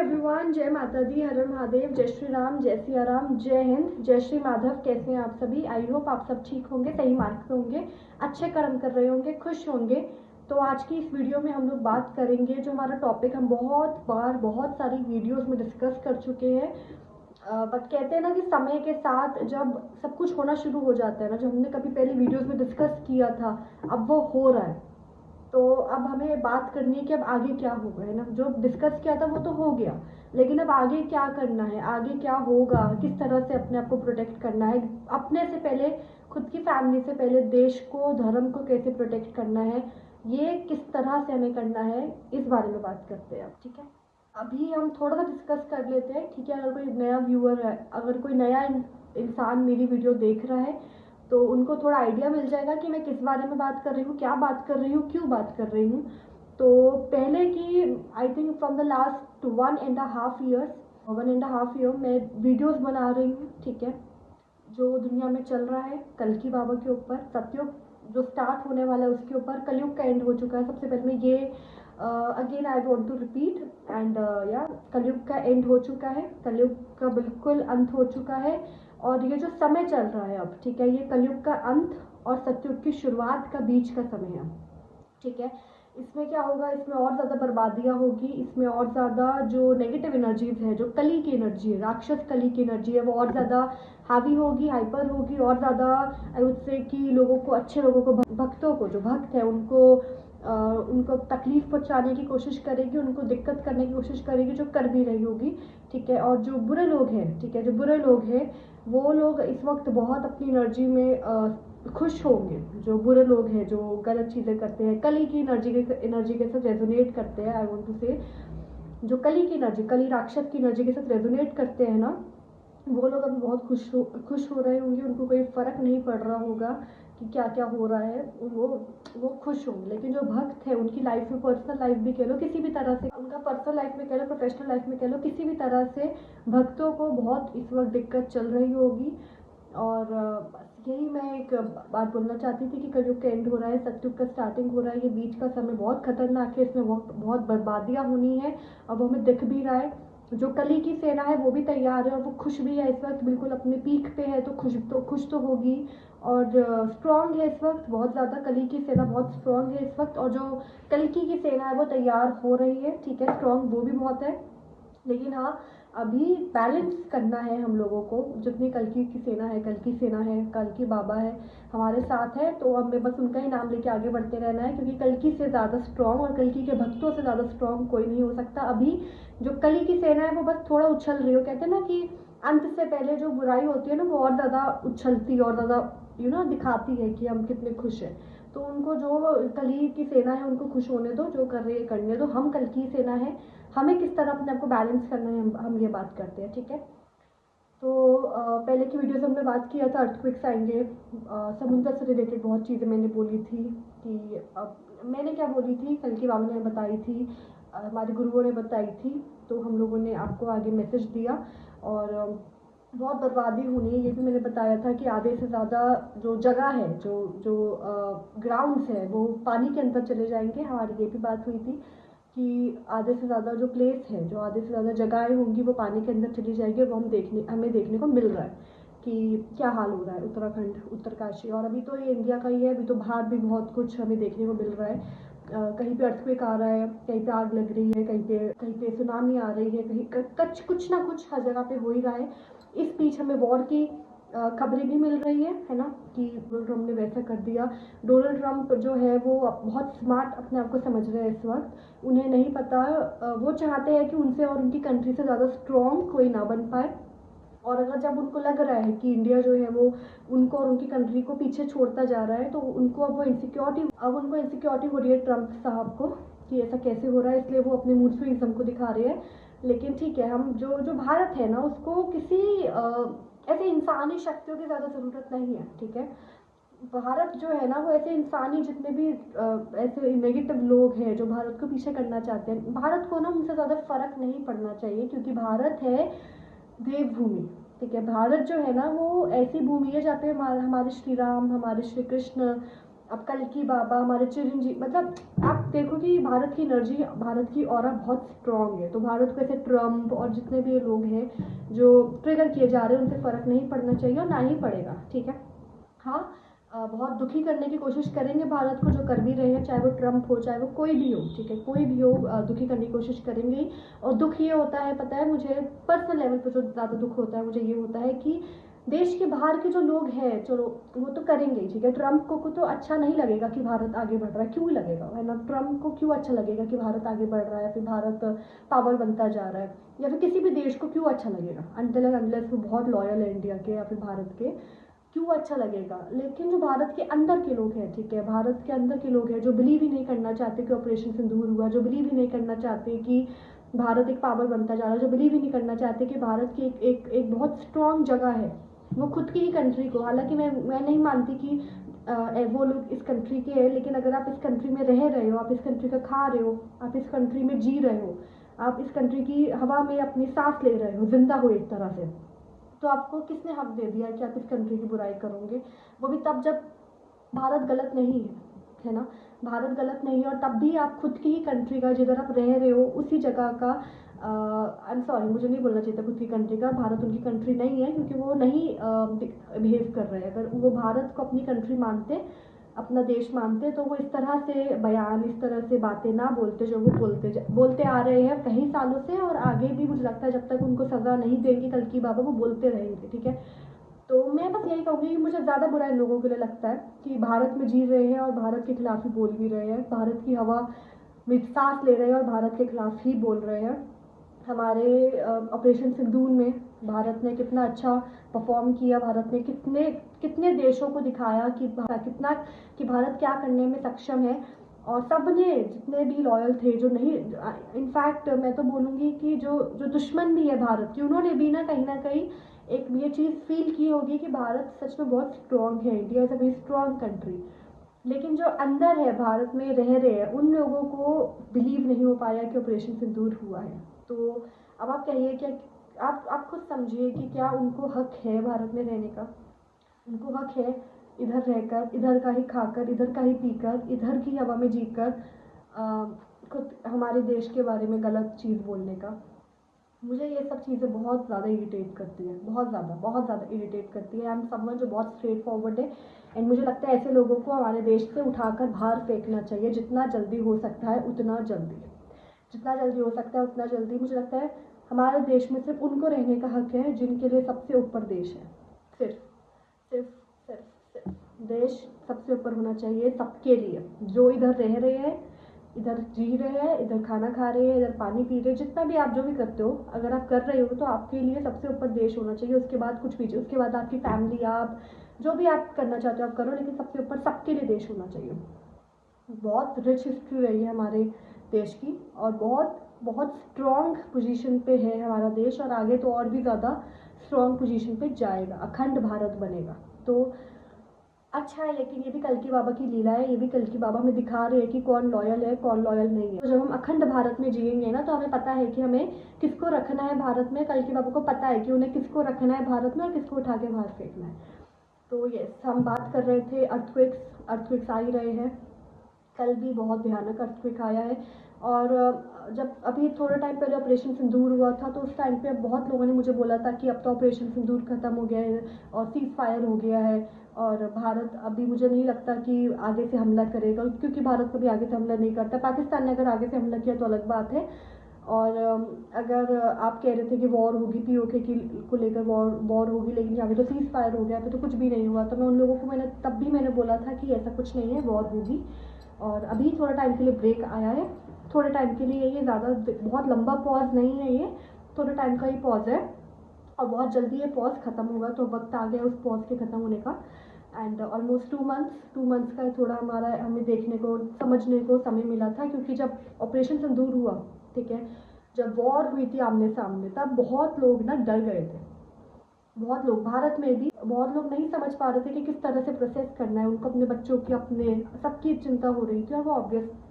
Everyone, जय माता दी, हर हर महादेव, जय श्री राम, जय सिया राम, जय हिंद, जय श्री माधव। कैसे हैं आप सभी? आई होप आप सब ठीक होंगे, सही मार्ग पे होंगे, अच्छे कर्म कर रहे होंगे, खुश होंगे। तो आज की इस वीडियो में हम लोग बात करेंगे जो हमारा टॉपिक हम बहुत बार बहुत सारी वीडियोस में डिस्कस कर चुके हैं। बट कहते हैं ना कि समय के साथ जब सब कुछ होना शुरू हो जाता है ना, जो हमने कभी पहले वीडियोस में डिस्कस किया था अब वो हो रहा है। तो अब हमें बात करनी है कि अब आगे क्या होगा, है ना। जो डिस्कस किया था वो तो हो गया, लेकिन अब आगे क्या करना है, आगे क्या होगा, किस तरह से अपने आप को प्रोटेक्ट करना है, अपने से पहले खुद की फैमिली से पहले देश को, धर्म को कैसे प्रोटेक्ट करना है, ये किस तरह से हमें करना है, इस बारे में बात करते हैं अब। ठीक है, अभी हम थोड़ा सा डिस्कस कर लेते हैं। ठीक है, अगर कोई नया व्यूअर है, अगर कोई नया इंसान मेरी वीडियो देख रहा है तो उनको थोड़ा आइडिया मिल जाएगा कि मैं किस बारे में बात कर रही हूँ, क्या बात कर रही हूँ, क्यों बात कर रही हूँ। तो पहले की I think from the last 1.5 year मैं वीडियोस बना रही हूँ। ठीक है, जो दुनिया में चल रहा है कल की बाबा के ऊपर, सतयुग जो स्टार्ट होने वाला है उसके ऊपर, कलयुग का एंड हो चुका है। सबसे पहले मैं ये again I want to repeat and या कलयुग का एंड हो चुका है, कलयुग का बिल्कुल अंत हो चुका है। और ये जो समय चल रहा है अब, ठीक है, ये कलयुग का अंत और सतयुग की शुरुआत का बीच का समय है। ठीक है, इसमें क्या होगा, इसमें और ज़्यादा बर्बादियाँ होगी, इसमें और ज़्यादा जो नेगेटिव एनर्जीज है, जो कली की एनर्जी है, राक्षस कली की एनर्जी है, वो और ज़्यादा हावी होगी, हाइपर होगी, और ज़्यादा आई वुड से कि लोगों को, अच्छे लोगों को, भक्तों को, जो भक्त है उनको तकलीफ पहुंचाने की कोशिश करेगी, उनको दिक्कत करने की कोशिश करेगी, जो कर भी रही होगी। ठीक है, और जो बुरे लोग हैं, ठीक है, जो बुरे लोग हैं वो लोग इस वक्त बहुत अपनी एनर्जी में खुश होंगे। जो बुरे लोग हैं, जो गलत चीज़ें करते हैं, कली की एनर्जी के साथ रेजोनेट करते हैं, आई वांट टू से जो कली की एनर्जी, कली राक्षस की एनर्जी के साथ रेजोनेट करते हैं ना, वो लोग अभी बहुत खुश हो रहे होंगे। उनको कोई फ़र्क नहीं पड़ रहा होगा कि क्या क्या हो रहा है, वो खुश होंगे। लेकिन जो भक्त है उनकी लाइफ में, पर्सनल लाइफ भी कह लो, किसी भी तरह से, उनका पर्सनल लाइफ में कह लो, प्रोफेशनल लाइफ में कह लो, किसी भी तरह से भक्तों को बहुत इस वक्त दिक्कत चल रही होगी। और बस यही मैं एक बात बोलना चाहती थी कि कलयुग का एंड हो रहा है, सतयुग का स्टार्टिंग हो रहा है। ये बीच का समय बहुत खतरनाक है, इसमें बहुत बहुत बर्बादियाँ होनी है। अब हमें दिख भी रहा है, जो कली की सेना है वो भी तैयार है और वो खुश भी है इस वक्त, बिल्कुल अपने पीक पे है, तो खुश तो होगी। और स्ट्रॉन्ग है इस वक्त बहुत ज़्यादा, कली की सेना बहुत स्ट्रॉन्ग है इस वक्त, और जो कल्कि की सेना है वो तैयार हो रही है। ठीक है, स्ट्रॉन्ग वो भी बहुत है, लेकिन हाँ, अभी बैलेंस करना है हम लोगों को। जितनी कल्कि की सेना है, कल की सेना है, कल की बाबा है, हमारे साथ है, तो हमें बस उनका ही नाम लेके आगे बढ़ते रहना है, क्योंकि कल्कि से ज़्यादा स्ट्रॉन्ग और कल्कि के भक्तों से ज़्यादा स्ट्रॉन्ग कोई नहीं हो सकता। अभी जो कली की सेना है वो बस थोड़ा उछल रही हो, कहते हैं ना कि अंत से पहले जो बुराई होती है ना वो और ज़्यादा उछलती, और ज़्यादा दिखाती है कि हम कितने खुश हैं। तो उनको, जो कली की सेना है उनको खुश होने दो, जो कर रही है करने दो। हम कल की सेना है, हमें किस तरह अपने आप को बैलेंस करना है, हम ये बात करते हैं। ठीक है, तो पहले की वीडियोस में हमने बात किया था अर्थक्वेक्स आएंगे, समुद्र से रिलेटेड बहुत चीज़ें मैंने बोली थी कि मैंने क्या बोली थी, कल की बाबा ने बताई थी, हमारे गुरुओं ने बताई थी, तो हम लोगों ने आपको आगे मैसेज दिया। और बहुत बर्बादी होनी है, ये भी मैंने बताया था कि आधे से ज़्यादा जो जगह है, जो जो ग्राउंड्स है वो पानी के अंदर चले जाएंगे। हमारी ये भी बात हुई थी कि आधे से ज़्यादा जो प्लेस है, जो आधे से ज़्यादा जगहें होंगी वो पानी के अंदर चली जाएगी। और वो हमें देखने को मिल रहा है कि क्या हाल हो रहा है उत्तराखंड, उत्तरकाशी, और अभी तो ये इंडिया का ही है, अभी तो बाहर भी बहुत कुछ हमें देखने को मिल रहा है। कहीं पे अर्थक्वेक आ रहा है, कहीं पे आग लग रही है, कहीं पे सुनामी आ रही है, कहीं कुछ ना कुछ हर जगह पे हो ही रहा है। इस बीच हमें वॉर की खबरें भी मिल रही है ना, कि डोनाल्ड ट्रम्प ने वैसा कर दिया। डोनाल्ड ट्रम्प जो है वो बहुत स्मार्ट अपने आप को समझ रहे हैं इस वक्त। उन्हें नहीं पता, वो चाहते हैं कि उनसे और उनकी कंट्री से ज़्यादा स्ट्रॉन्ग कोई ना बन पाए। और अगर जब उनको लग रहा है कि इंडिया जो है वो उनको और उनकी कंट्री को पीछे छोड़ता जा रहा है, तो उनको अब इनसिक्योरिटी हो रही है ट्रम्प साहब को कि ऐसा कैसे हो रहा है, इसलिए वो अपने मूड स्विंग्स को दिखा रहे हैं। लेकिन ठीक है, हम जो भारत है ना, उसको किसी ऐसे इंसानी शक्तियों की ज़्यादा ज़रूरत नहीं है। ठीक है, भारत जो है ना वो ऐसे इंसानी जितने भी ऐसे नेगेटिव लोग हैं जो भारत को पीछे करना चाहते हैं, भारत को ना उनसे ज़्यादा फर्क नहीं पड़ना चाहिए, क्योंकि भारत है देवभूमि। ठीक है, भारत जो है ना वो ऐसी भूमि है जहाँ पे हमारे श्री राम, हमारे श्री कृष्ण अब कल्कि बाबा, हमारे चिरंजीवी, मतलब आप देखो कि भारत की एनर्जी, भारत की ऑरा बहुत स्ट्रांग है। तो भारत को ऐसे ट्रम्प और जितने भी लोग हैं जो ट्रिगर किए जा रहे हैं, उनसे फ़र्क नहीं पड़ना चाहिए और ना ही पड़ेगा, ठीक है। हाँ, बहुत दुखी करने की कोशिश करेंगे भारत को, जो कर भी रहे हैं, चाहे वो ट्रम्प हो, चाहे वो कोई भी हो, ठीक है, कोई भी हो, दुखी करने की कोशिश करेंगे ही। और दुख ये होता है, पता है मुझे पर्सनल लेवल पे जो ज़्यादा दुख होता है मुझे, ये होता है कि देश के बाहर के जो लोग हैं, चलो वो तो करेंगे ही, ठीक है। ट्रम्प को तो अच्छा नहीं लगेगा कि भारत आगे बढ़ रहा है, क्यों लगेगा, है ना। ट्रम्प को क्यों अच्छा लगेगा कि भारत आगे बढ़ रहा है, फिर भारत पावर बनता जा रहा है, या फिर किसी भी देश को क्यों अच्छा लगेगा, अनटिल एंड अनलेस वो बहुत लॉयल है इंडिया के या फिर भारत के, क्यों अच्छा लगेगा। लेकिन जो भारत के अंदर के लोग हैं, ठीक है, भारत के अंदर के लोग हैं जो बिलीव ही नहीं करना चाहते कि ऑपरेशन सिंदूर हुआ, जो बिलीव ही नहीं करना चाहते कि भारत एक पावर बनता जा रहा है, जो बिलीव ही नहीं करना चाहते कि भारत की एक बहुत स्ट्रॉन्ग जगह है वो खुद की ही कंट्री को। हालांकि मैं नहीं मानती कि वो लोग इस कंट्री के हैं, लेकिन अगर आप इस कंट्री में रह रहे हो, आप इस कंट्री का खा रहे हो, आप इस कंट्री में जी रहे हो, आप इस कंट्री की हवा में अपनी सांस ले रहे हो, जिंदा हो एक तरह से, तो आपको किसने हक दे दिया कि आप इस कंट्री की बुराई करोगे। वो भी तब जब भारत गलत नहीं है ना, भारत गलत नहीं है, और तब भी आप खुद की ही कंट्री का, जिधर आप रह रहे हो उसी जगह का, आई एम सॉरी, मुझे नहीं बोलना चाहिए था खुद की कंट्री का, भारत उनकी कंट्री नहीं है, क्योंकि वो नहीं बिहेव कर रहे हैं। अगर वो भारत को अपनी कंट्री मानते, अपना देश मानते, तो वो इस तरह से बयान, इस तरह से बातें ना बोलते जो वो बोलते आ रहे हैं कई सालों से, और आगे भी मुझे लगता है जब तक उनको सज़ा नहीं देंगे कल्कि बाबा, वो बोलते रहेंगे, ठीक है। तो मैं बस यही कहूँगी कि मुझे ज़्यादा बुरा इन लोगों के लिए लगता है कि भारत में जी रहे हैं और भारत के खिलाफ ही बोल भी रहे हैं, भारत की हवा में सांस ले रहे हैं और भारत के खिलाफ ही बोल रहे हैं। हमारे ऑपरेशन सिंदूर में भारत ने कितना अच्छा परफॉर्म किया, भारत ने कितने कितने देशों को दिखाया कि कितना, कि भारत क्या करने में सक्षम है। और सब ने, जितने भी लॉयल थे, जो नहीं, इनफैक्ट मैं तो बोलूँगी कि जो जो दुश्मन भी है भारत के, उन्होंने भी ना कहीं एक ये चीज़ फील की होगी कि भारत सच में बहुत स्ट्रॉन्ग है, India is a very strong country. लेकिन जो अंदर है, भारत में रह रहे हैं, उन लोगों को बिलीव नहीं हो पाया कि ऑपरेशन सिंदूर हुआ है। तो अब आप कहिए, क्या आप खुद समझिए कि क्या उनको हक है भारत में रहने का? उनको हक है इधर रहकर, इधर का ही खाकर, इधर का ही पीकर, इधर की हवा में जीकर खुद हमारे देश के बारे में गलत चीज़ बोलने का? मुझे ये सब चीज़ें बहुत ज़्यादा इरिटेट करती हैं, बहुत ज़्यादा इरिटेट करती है। आई एम समवन जो बहुत स्ट्रेट फॉरवर्ड है, एंड मुझे लगता है ऐसे लोगों को हमारे देश से उठाकर बाहर फेंकना चाहिए, जितना जल्दी हो सकता है उतना जल्दी, जितना जल्दी हो सकता है उतना जल्दी। मुझे लगता है हमारे देश में सिर्फ उनको रहने का हक है जिनके लिए सबसे ऊपर देश है। सिर्फ सिर्फ सिर्फ सिर्फ देश सबसे ऊपर होना चाहिए सबके लिए, जो इधर रह रहे हैं, इधर जी रहे हैं, इधर खाना खा रहे हैं, इधर पानी पी रहे हैं, जितना भी आप जो भी करते हो, अगर आप कर रहे हो तो आपके लिए सबसे ऊपर देश होना चाहिए। उसके बाद कुछ भी, उसके बाद आपकी फैमिली, आप जो भी आप करना चाहते हो आप करो, लेकिन सबसे ऊपर सबके लिए देश होना चाहिए। बहुत रिच हिस्ट्री रही है हमारे देश की, और बहुत बहुत स्ट्रॉन्ग पोजीशन पे है हमारा देश, और आगे तो और भी ज़्यादा स्ट्रॉन्ग पोजीशन पे जाएगा, अखंड भारत बनेगा। तो अच्छा है, लेकिन ये भी कल्कि बाबा की लीला है, ये भी कल्कि बाबा हमें दिखा रहे हैं कि कौन लॉयल है, कौन लॉयल नहीं है। तो जब हम अखंड भारत में जिएंगे ना, तो हमें पता है कि हमें किसको रखना है भारत में। कल्कि बाबा को पता है कि उन्हें किसको रखना है भारत में और किसको उठा के बाहर फेंकना है। तो यस, हम बात कर रहे थे अर्थक्वेक्स आ ही रहे हैं। कल भी बहुत भयानक अर्थक्वेक आया है, और जब अभी थोड़ा टाइम पहले ऑपरेशन सिंदूर हुआ था, तो उस टाइम पे बहुत लोगों ने मुझे बोला था कि अब तो ऑपरेशन सिंदूर ख़त्म हो गया है और सीज़ फायर हो गया है, और भारत अभी, मुझे नहीं लगता कि आगे से हमला करेगा, क्योंकि भारत कभी आगे से हमला नहीं करता। पाकिस्तान ने अगर आगे से हमला किया तो अलग बात है। और अगर आप कह रहे थे कि वॉर होगी, पीओके की को लेकर वॉर होगी, लेकिन यहाँ पे तो सीज़ फायर हो गया, तो कुछ भी नहीं हुआ। तो मैं उन लोगों को, तब भी मैंने बोला था कि ऐसा कुछ नहीं है, वॉर होगी। और अभी थोड़ा टाइम के लिए ब्रेक आया है, थोड़े टाइम के लिए, ये ज़्यादा बहुत लंबा पॉज नहीं है, ये थोड़े टाइम का ही पॉज है, और बहुत जल्दी ये पॉज ख़त्म होगा। तो वक्त आ गया उस पॉज के ख़त्म होने का। एंड ऑलमोस्ट 2 मंथ्स का थोड़ा हमें देखने को, समझने को समय मिला था, क्योंकि जब ऑपरेशन सिंदूर हुआ, ठीक है, जब वॉर हुई थी आमने सामने, तब बहुत लोग ना डर गए थे। बहुत लोग, भारत में भी बहुत लोग नहीं समझ पा रहे थे कि किस तरह से प्रोसेस करना है उनको, अपने बच्चों की, अपने सबकी चिंता हो रही थी, और वो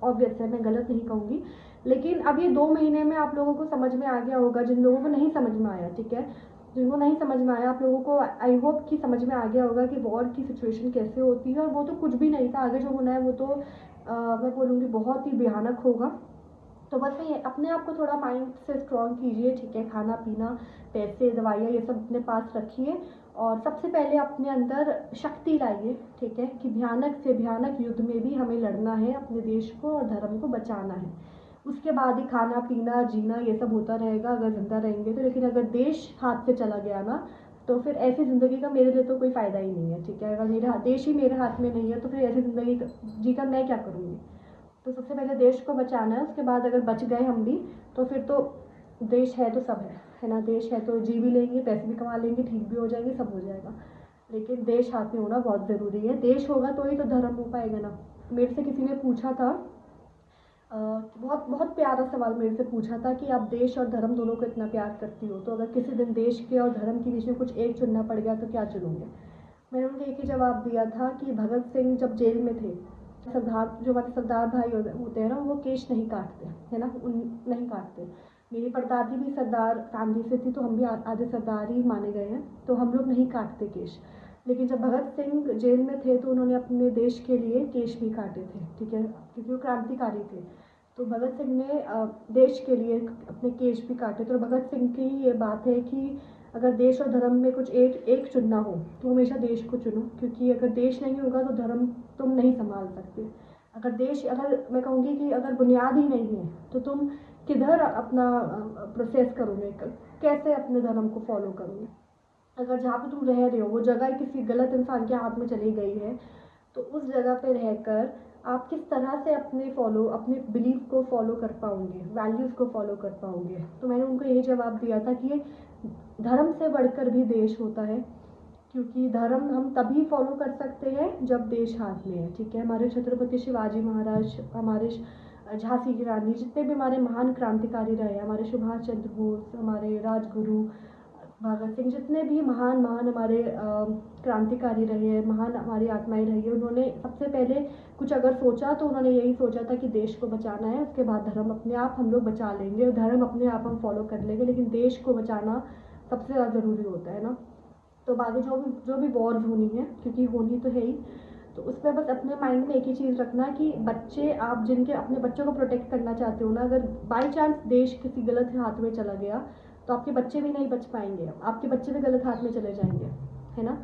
ऑब्वियस है, मैं गलत नहीं कहूँगी। लेकिन अब ये 2 महीने में आप लोगों को समझ में आ गया होगा, जिन लोगों को नहीं समझ में आया, ठीक है। जिनको नहीं समझ में आया, आप लोगों को आई होप कि समझ में आ गया होगा कि वॉर की सिचुएशन कैसे होती है, और वो तो कुछ भी नहीं था, आगे जो होना है वो तो मैं बोलूँगी बहुत ही भयानक होगा। तो बस ये अपने आप को थोड़ा माइंड से स्ट्रॉन्ग कीजिए, ठीक है, खाना पीना, पैसे, दवाइयाँ, ये सब अपने पास रखिए, और सबसे पहले अपने अंदर शक्ति लाइए, ठीक है, कि भयानक से भयानक युद्ध में भी हमें लड़ना है, अपने देश को और धर्म को बचाना है। उसके बाद ही खाना पीना जीना ये सब होता रहेगा अगर ज़िंदा रहेंगे तो। लेकिन अगर देश हाथ से चला गया ना, तो फिर ऐसी ज़िंदगी का मेरे लिए तो कोई फ़ायदा ही नहीं है, ठीक है। अगर मेरा देश ही मेरे हाथ में नहीं है तो फिर ऐसी ज़िंदगी जी कर मैं क्या करूँगी। तो सबसे पहले देश को बचाना है, उसके बाद अगर बच गए हम भी तो फिर तो देश है तो सब है ना। देश है तो जी भी लेंगे, पैसे भी कमा लेंगे, ठीक भी हो जाएंगे, सब हो जाएगा। लेकिन देश हाथ में होना बहुत ज़रूरी है। देश होगा तो ही तो धर्म हो पाएगा ना। मेरे से किसी ने पूछा था, बहुत बहुत प्यारा सवाल मेरे से पूछा था कि आप देश और धर्म दोनों को इतना प्यार करती हो, तो अगर किसी दिन देश के और धर्म के बीच में कुछ एक चुनना पड़ गया तो क्या चुनोगे। मैंने उनको एक ही जवाब दिया था कि भगत सिंह जब जेल में थे, सरदार जो हमारे सरदार भाई होते हैं ना, वो केश नहीं काटते, है ना, उन नहीं काटते। मेरी परदादी भी सरदार फैमिली से थी, तो हम भी आधे सरदार ही माने गए हैं, तो हम लोग नहीं काटते केश। लेकिन जब भगत सिंह जेल में थे तो उन्होंने अपने देश के लिए केश भी काटे थे, ठीक है, क्योंकि वो क्रांतिकारी थे। तो भगत सिंह ने देश के लिए अपने केश भी काटे। तो भगत सिंह की ये बात है कि अगर देश और धर्म में कुछ एक एक चुनना हो तो हमेशा देश को चुनो, क्योंकि अगर देश नहीं होगा तो धर्म तुम नहीं संभाल सकते। अगर देश, अगर मैं कहूँगी कि अगर बुनियाद ही नहीं है तो तुम किधर अपना प्रोसेस करोगे, कैसे अपने धर्म को फॉलो करोगे। अगर जहाँ पे तुम रह रहे हो वो जगह किसी गलत इंसान के हाथ में चली गई है, तो उस जगह पे रहकर आप किस तरह से अपने बिलीफ को फॉलो कर पाओगे, वैल्यूज़ को फॉलो कर पाओगे। तो मैंने उनको यही जवाब दिया था कि धर्म से बढ़कर भी देश होता है, क्योंकि धर्म हम तभी फॉलो कर सकते हैं जब देश हाथ में है, ठीक है। हमारे छत्रपति शिवाजी महाराज, हमारे झांसी की रानी, जितने भी हमारे महान क्रांतिकारी रहे, हमारे सुभाष चंद्र बोस, हमारे राजगुरु भगत सिंह, जितने भी महान महान हमारे क्रांतिकारी रहे हैं, महान हमारी आत्माएं रही है, उन्होंने सबसे पहले कुछ अगर सोचा तो उन्होंने यही सोचा था कि देश को बचाना है, उसके बाद धर्म अपने आप हम लोग बचा लेंगे और धर्म अपने आप हम फॉलो कर लेंगे, लेकिन देश को बचाना सबसे ज़्यादा ज़रूरी होता है ना। तो बाकी जो भी वॉर्स होनी है, क्योंकि होनी तो है ही, तो उसमें बस अपने माइंड में एक ही चीज़ रखना कि बच्चे, आप जिनके अपने बच्चों को प्रोटेक्ट करना चाहते हो ना, अगर बाई चांस देश किसी गलत हाथ में चला गया तो आपके बच्चे भी नहीं बच पाएंगे, आपके बच्चे भी गलत हाथ में चले जाएंगे, है ना।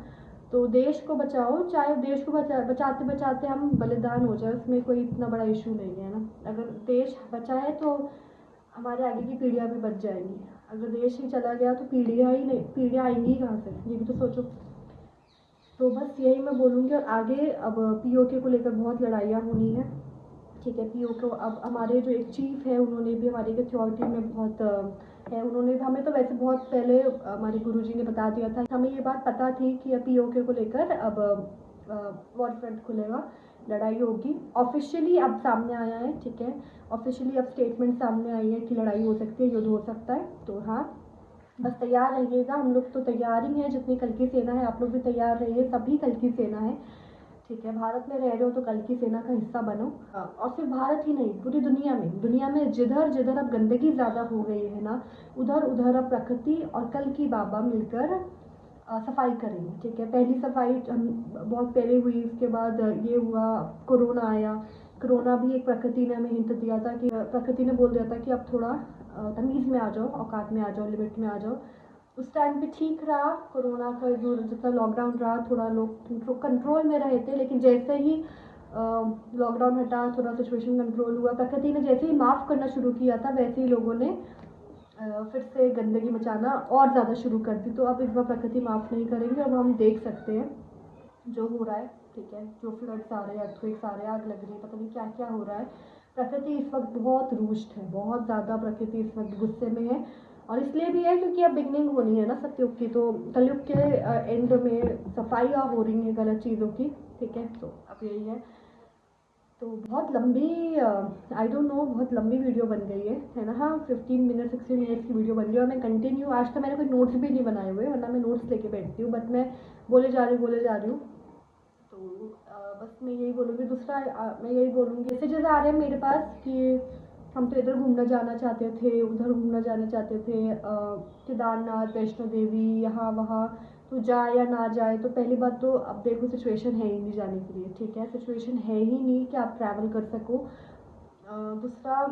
तो देश को बचाओ, चाहे देश को बचाते बचाते हम बलिदान हो जाए, उसमें कोई इतना बड़ा इशू नहीं है ना। अगर देश बचा है तो हमारे आगे की पीढ़ियाँ भी बच जाएंगी। अगर देश ही चला गया तो पीढ़ियाँ ही नहीं, पीढ़ियाँ आएंगी कहाँ से, ये भी तो सोचो। तो बस यही मैं बोलूँगी। और आगे अब पीओके को लेकर बहुत लड़ाइयाँ होनी है, ठीक है। पीओके को अब हमारे जो एक चीफ है उन्होंने भी हमारी अथॉरिटी में बहुत है, उन्होंने हमें तो वैसे बहुत पहले हमारे गुरुजी ने बता दिया था, हमें ये बात पता थी कि पीओके को लेकर अब वॉर फ्रंट खुलेगा, लड़ाई होगी। ऑफिशियली अब सामने आया है, ठीक है, ऑफिशियली अब स्टेटमेंट सामने आई है कि लड़ाई हो सकती है, युद्ध हो सकता है। तो हाँ, बस तैयार रहिएगा, हम लोग तो तैयार ही हैं, जितनी कल की सेना है आप लोग भी तैयार रहिए, सभी कल की सेना है, ठीक है। भारत में रह रहे हो तो कल की सेना का हिस्सा बनो। और सिर्फ भारत ही नहीं, पूरी दुनिया में जिधर जिधर अब गंदगी ज़्यादा हो गई है ना, उधर उधर अब प्रकृति और कल की बाबा मिलकर सफाई करेंगे, ठीक है। पहली सफाई बहुत पहले हुई, उसके बाद ये हुआ, कोरोना आया। कोरोना भी एक प्रकृति ने हमें हिंट दिया था कि प्रकृति ने बोल दिया था कि अब थोड़ा तमीज़ में आ जाओ, औकात में आ जाओ, लिमिट में आ जाओ। उस टाइम पे ठीक रहा कोरोना का, जो जितना लॉकडाउन रहा थोड़ा लोग कंट्रोल में रहे थे, लेकिन जैसे ही लॉकडाउन हटा, थोड़ा सिचुएशन कंट्रोल हुआ, प्रकृति ने जैसे ही माफ़ करना शुरू किया था, वैसे ही लोगों ने फिर से गंदगी मचाना और ज़्यादा शुरू कर दी। तो अब इस बार प्रकृति माफ़ नहीं करेंगे, अब हम देख सकते हैं जो हो रहा है, ठीक है, जो फ्लड्स आ रहे हैं, अर्थक्वेक्स आ रहे हैं, आग लग रही है, पता नहीं क्या क्या हो रहा है। प्रकृति इस वक्त बहुत रूष्ट है, बहुत ज़्यादा प्रकृति इस वक्त गुस्से में है, और इसलिए भी है क्योंकि अब बिगनिंग होनी है ना सतयुग की, तो कलयुग के एंड में सफाइयाँ हो रही हैं गलत चीज़ों की, ठीक है। तो अब यही है। तो बहुत लंबी, आई डोंट नो, बहुत लंबी वीडियो बन गई है ना। हाँ, 15 मिनट 16 मिनट्स की वीडियो बन गई है, और मैं कंटिन्यू, आज तो मैंने कोई नोट्स भी नहीं बनाए हुए, वरना मैं नोट्स लेके बैठती हूँ, बट मैं बोले जा रही हूँ। तो बस मैं यही बोलूँगी। दूसरा मैं यही बोलूँगी, मैसेजेस आ रहे हैं मेरे पास कि हम तो इधर घूमना जाना चाहते थे, उधर घूमना जाना चाहते थे, केदारनाथ, वैष्णो देवी, यहाँ वहाँ, तो जाए या ना जाए। तो पहली बात तो अब देखो सिचुएशन है ही नहीं जाने के लिए, ठीक है, सिचुएशन है ही नहीं कि आप ट्रैवल कर सको। दूसरा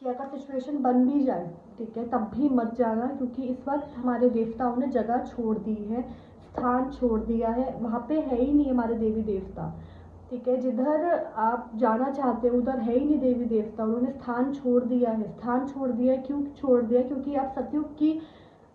कि अगर सिचुएशन बन भी जाए, ठीक है, तब भी मत जाना, क्योंकि इस वक्त हमारे देवताओं ने जगह छोड़ दी है, स्थान छोड़ दिया है, वहाँ पे है ही नहीं हमारे देवी देवता, ठीक है। जिधर आप जाना चाहते हो उधर है ही नहीं देवी देवता, उन्होंने स्थान छोड़ दिया है। स्थान छोड़ दिया है, क्यों छोड़ दिया? क्योंकि अब सतयुग की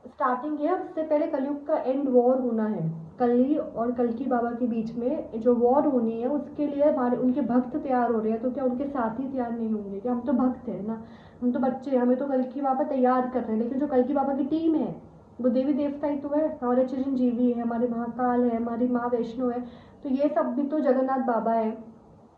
स्टार्टिंग है, उससे पहले कलयुग का एंड वॉर होना है। कली और कल्कि बाबा के बीच में जो वॉर होनी है, उसके लिए हमारे उनके भक्त तैयार हो रहे हैं, तो क्या उनके साथी तैयार नहीं होंगे? क्या हम तो भक्त हैं ना, हम तो बच्चे हैं, हमें तो कल्कि बाबा तैयार कर रहे हैं। लेकिन जो कल्कि बाबा की टीम है वो देवी देवता ही तो है, हमारे चिरंजीवी है, हमारे महाकाल है, हमारी माँ वैष्णो है, तो ये सब भी तो जगन्नाथ बाबा है,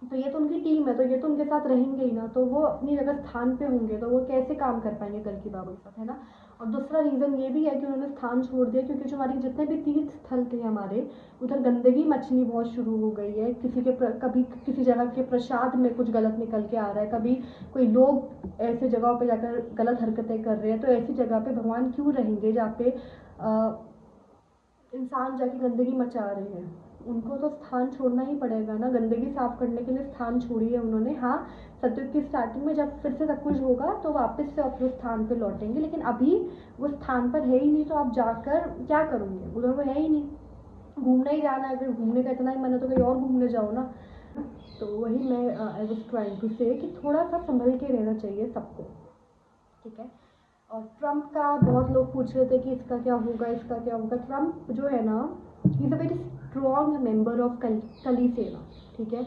तो ये तो उनकी टीम है, तो ये तो उनके साथ रहेंगे ही ना, तो वो अपनी जगह स्थान पे होंगे, तो वो कैसे काम कर पाएंगे कल्कि बाबा के साथ, है ना। और दूसरा रीज़न ये भी है कि उन्होंने स्थान छोड़ दिया क्योंकि जो हमारे जितने भी तीर्थ स्थल थे हमारे, उधर गंदगी मचनी बहुत शुरू हो गई है। कभी किसी जगह के प्रसाद में कुछ गलत निकल के आ रहा है, कभी कोई लोग ऐसे जगहों पे जाकर गलत हरकतें कर रहे हैं, तो ऐसी जगह पे भगवान क्यों रहेंगे जहाँ पे इंसान जाके गंदगी मचा रहे हैं? उनको तो स्थान छोड़ना ही पड़ेगा ना, गंदगी साफ करने के लिए स्थान छोड़ी है उन्होंने। हाँ, सतयुग की स्टार्टिंग में जब फिर से सब कुछ होगा तो वापस से अपने स्थान पे लौटेंगे, लेकिन अभी वो स्थान पर है ही नहीं, तो आप जाकर क्या करोगे? उधर वो है ही नहीं, घूमने ही जाना है, अगर घूमने का इतना ही मन है तो कहीं और घूमने जाओ ना। तो वही मैं आई वॉज ट्राइंग टू से कि थोड़ा सा संभल के रहना चाहिए सबको, ठीक है। और ट्रम्प का बहुत लोग पूछ रहे थे कि इसका क्या होगा, इसका क्या होगा। ट्रम्प जो है ना, he is a very strong member of कली सेना, ठीक है,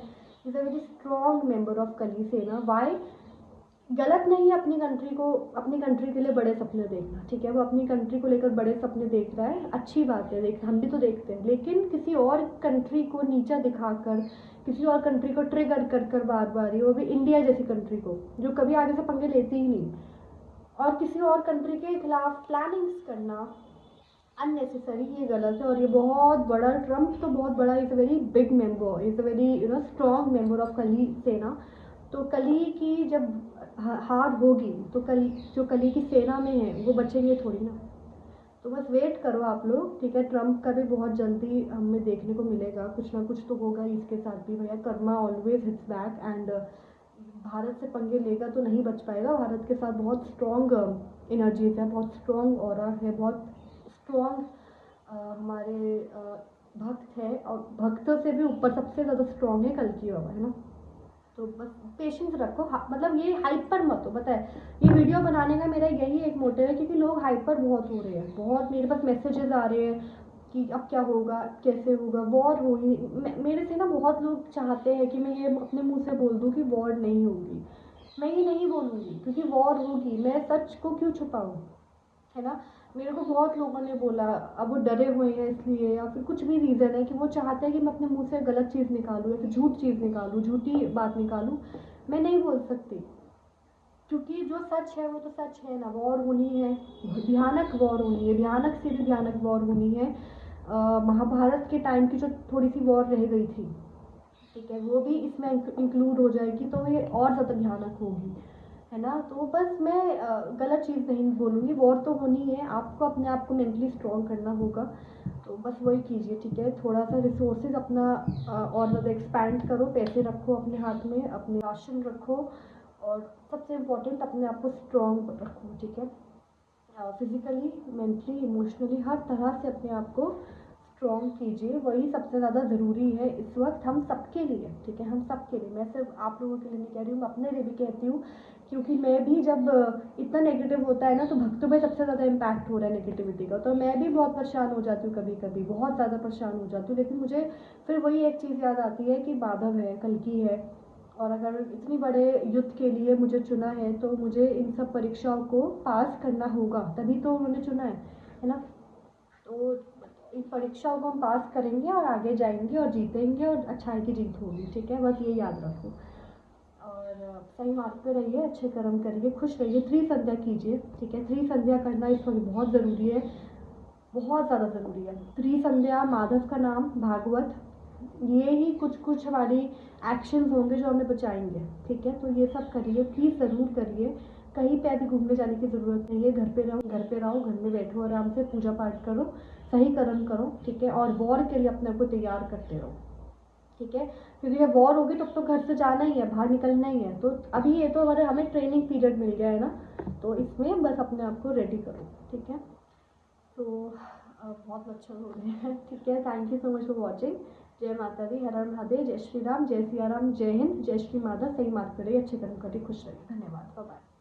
is a very strong member of कली सेना। वाई? गलत नहीं है अपनी कंट्री के लिए बड़े सपने देखना, ठीक है, वो अपनी कंट्री को लेकर बड़े सपने देख रहा है, अच्छी बात है, देख हम भी तो देखते हैं। लेकिन किसी और कंट्री को नीचा दिखाकर, किसी और कंट्री को ट्रिगर कर कर बार बार, वो भी इंडिया जैसी कंट्री को जो कभी आगे से पंगे लेती ही नहीं, और किसी और कंट्री के खिलाफ प्लानिंग्स करना अननेसेसरी, ये गलत है। और ये बहुत बड़ा, ट्रम्प तो बहुत बड़ा, is a very big member, is a very strong member of कली सेना। तो कली की जब हार होगी तो जो कली की सेना में है वो बचेंगे थोड़ी ना। तो बस वेट करो आप लोग, ठीक है। ट्रम्प का भी बहुत जल्दी हमें देखने को मिलेगा, कुछ ना कुछ तो होगा इसके साथ भी। भैया Karma always hits back, and Bharat से पंगे लेगा तो नहीं बच पाएगा। भारत के साथ बहुत स्ट्रॉन्ग एनर्जीज है, बहुत स्ट्रॉन्ग ऑरा है, बहुत स्ट्रॉन्ग हमारे भक्त है, और भक्तों से भी ऊपर सबसे ज़्यादा स्ट्रॉन्ग है कल्कि बाबा, है ना। तो बस पेशेंस रखो, मतलब ये हाइपर मत हो। पता है, ये वीडियो बनाने का मेरा यही एक मोटिव है, क्योंकि लोग हाइपर बहुत हो रहे हैं, बहुत मेरे पास मैसेजेस आ रहे हैं कि अब क्या होगा, कैसे होगा, वॉर होगी। मेरे से ना बहुत लोग चाहते हैं कि मैं ये अपने मुंह से बोल दूं कि वॉर नहीं होगी। मैं ये नहीं बोलूँगी, क्योंकि वॉर होगी, मैं सच को क्यों छुपाऊँ, है ना। मेरे को बहुत लोगों ने बोला, अब वो डरे हुए हैं इसलिए, या फिर कुछ भी रीज़न है कि वो चाहते हैं कि मैं अपने मुंह से गलत चीज़ निकालूँ या फिर झूठ चीज़ निकालूँ, झूठी बात निकालूँ। मैं नहीं बोल सकती, क्योंकि जो सच है वो तो सच है ना। वॉर होनी है, भयानक वॉर होनी है, भयानक से भी भयानक वॉर होनी है। महाभारत के टाइम की जो थोड़ी सी वॉर रह गई थी, ठीक है, वो भी इसमें इंक्लूड हो जाएगी, तो ये और ज़्यादा भयानक होगी, है ना। तो बस मैं गलत चीज़ नहीं बोलूँगी, वॉर तो होनी है, आपको अपने आप को मेंटली स्ट्रॉन्ग करना होगा। तो बस वही कीजिए, ठीक है। थोड़ा सा रिसोर्सेज अपना और ज़्यादा एक्सपैंड करो, पैसे रखो अपने हाथ में, अपने राशन रखो, और सबसे इम्पोर्टेंट अपने आप को स्ट्रॉन्ग रखो, ठीक है। फिज़िकली, मेंटली, इमोशनली, हर तरह से अपने आप को स्ट्रॉन्ग कीजिए, वही सबसे ज़्यादा ज़रूरी है इस वक्त हम सबके लिए, ठीक है, हम सबके लिए। मैं सिर्फ आप लोगों के लिए नहीं कह रही हूँ, मैं अपने लिए भी कहती हूँ, क्योंकि मैं भी जब इतना नेगेटिव होता है ना, तो भक्तों में सबसे ज़्यादा इम्पैक्ट हो रहा है नेगेटिविटी का, तो मैं भी बहुत परेशान हो जाती हूँ, कभी कभी बहुत ज़्यादा परेशान हो जाती हूँ। लेकिन मुझे फिर वही एक चीज़ याद आती है कि माधव है, कल्कि है, और अगर इतनी बड़े युद्ध के लिए मुझे चुना है तो मुझे इन सब परीक्षाओं को पास करना होगा, तभी तो उन्होंने चुना है ना। तो इन परीक्षाओं को हम पास करेंगे और आगे जाएंगे और जीतेंगे, और अच्छाई की जीत होगी, ठीक है, बस ये याद रखो। और सही मार्ग पे रहिए, अच्छे कर्म करिए, खुश रहिए, त्रिसंध्या कीजिए, ठीक है। त्रिसंध्या करना इस वक्त बहुत ज़रूरी है, बहुत ज़्यादा ज़रूरी है। त्रिसंध्या, माधव का नाम, भागवत, ये ही कुछ कुछ हमारी एक्शंस होंगे जो हमें बचाएंगे, ठीक है। तो ये सब करिए, प्लीज़ ज़रूर करिए। कहीं पे अभी घूमने जाने की ज़रूरत नहीं है, घर पे रहो, घर में बैठो, आराम से पूजा पाठ करो, सही कर्म करो, ठीक है। और वॉर के लिए अपने आप को तैयार करते रहो, ठीक है। क्योंकि जब वॉर होगी तब तो घर से जाना ही है, बाहर निकलना ही है। तो अभी ये तो हमें ट्रेनिंग पीरियड मिल गया है ना, तो इसमें बस अपने आप को रेडी करो, ठीक है। तो बहुत अच्छा हो गया है, ठीक है। Thank you so much for watching. जय माता दी, हर हर महादेव, जय श्री राम, जय सिया राम, जय हिंद, जय श्री माता। सही मार्ग करे, अच्छे कर्म करे, खुश रहिए। धन्यवाद, बाय बाय।